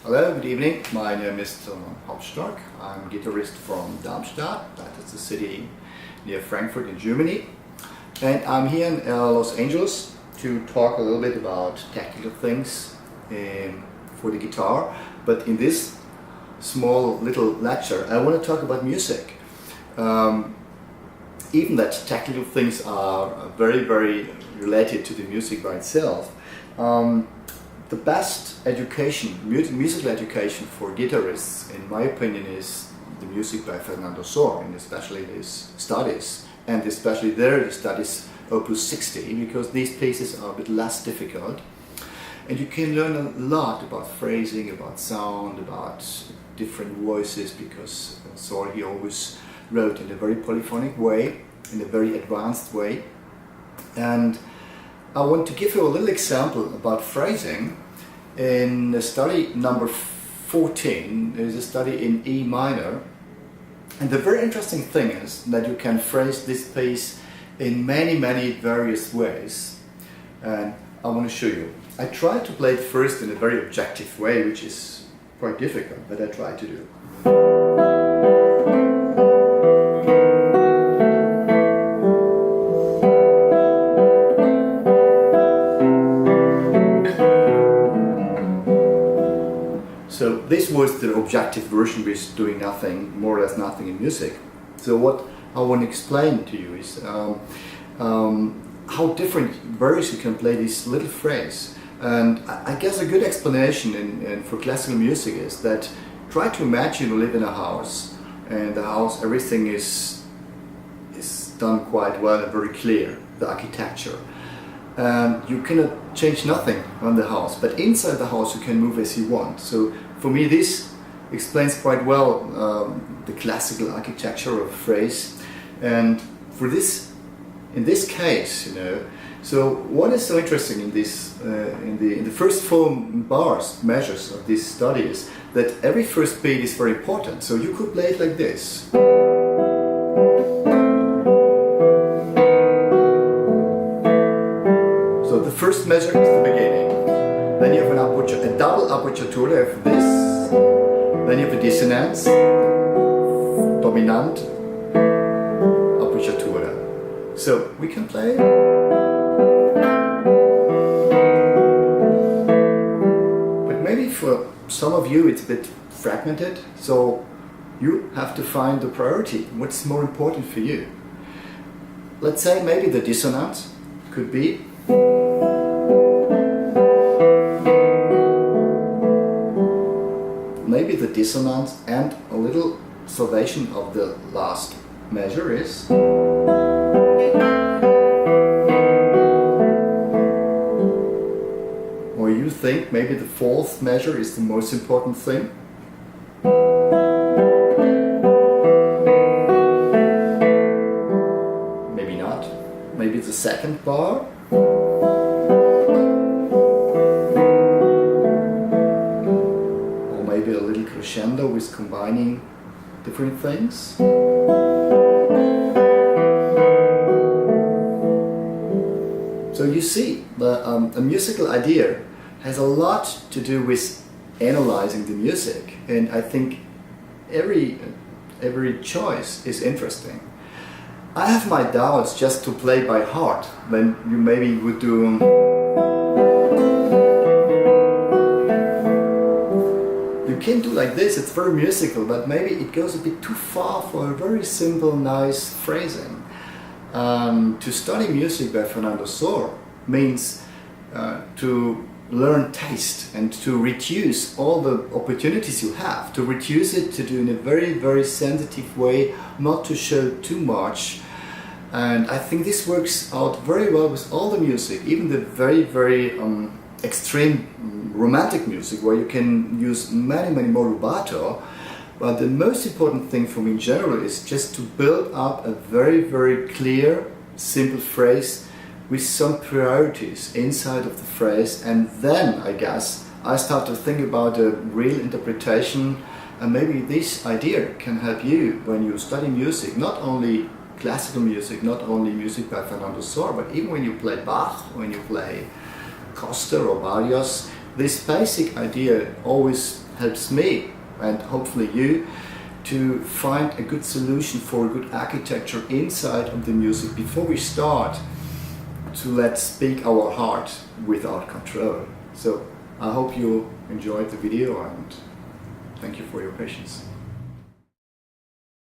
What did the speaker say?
Hello, good evening. My name is Tilman Hoppstock. I'm guitarist from Darmstadt, that is a city near Frankfurt in Germany. And I'm here in Los Angeles to talk a little bit about technical things for the guitar. But in this small little lecture, I want to talk about music. Even that technical things are very, very related to the music by itself. The best education, musical education for guitarists, in my opinion, is the music by Fernando Sor, and especially his studies, and especially the studies Opus 60, because these pieces are a bit less difficult, and you can learn a lot about phrasing, about sound, about different voices, because Sor, he always wrote in a very polyphonic way, in a very advanced way. And I want to give you a little example about phrasing. In study number 14, there is a study in E minor, and the very interesting thing is that you can phrase this piece in many various ways, and I want to show you. I tried to play it first in a very objective way, which is quite difficult, but I try to do. So this was the objective version, which is doing nothing, more or less nothing in music. So what I want to explain to you is how different ways you can play this little phrase. And I guess a good explanation for classical music is that try to imagine you live in a house, and the house, everything is done quite well and very clear, the architecture. And you cannot change nothing on the house, but inside the house you can move as you want. So for me this explains quite well the classical architecture of a phrase. And for this, in this case, you know, so what is so interesting in this, in the first 4 bars measures of this study is that every first beat is very important. So you could play it like this. So the first measure is the beginning. Then you have a double appoggiatura of this. Then you have a dissonance, dominant, appoggiatura. So we can play. But maybe for some of you it's a bit fragmented. So you have to find the priority. What's more important for you? Let's say maybe the dissonance could be. Maybe the dissonance and a little salvation of the last measure is. Or you think maybe the 4th measure is the most important thing? Maybe not. Maybe the 2nd bar? Maybe a little crescendo with combining different things. So you see, a musical idea has a lot to do with analyzing the music, and I think every choice is interesting. I have my doubts just to play by heart, when you maybe would do. You can do like this, it's very musical, but maybe it goes a bit too far for a very simple, nice phrasing. To study music by Fernando Sor means to learn taste and to reduce all the opportunities you have, to reduce it, to do in a very sensitive way, not to show too much. And I think this works out very well with all the music, even the very extreme romantic music, where you can use many more rubato. But the most important thing for me in general is just to build up a very clear, simple phrase with some priorities inside of the phrase, and then I guess I start to think about a real interpretation, and maybe this idea can help you when you study music, not only classical music, not only music by Fernando Sor, but even when you play Bach, when you play Costa or Barrios, this basic idea always helps me and hopefully you to find a good solution for a good architecture inside of the music before we start to let speak our heart without control. So I hope you enjoyed the video and thank you for your patience.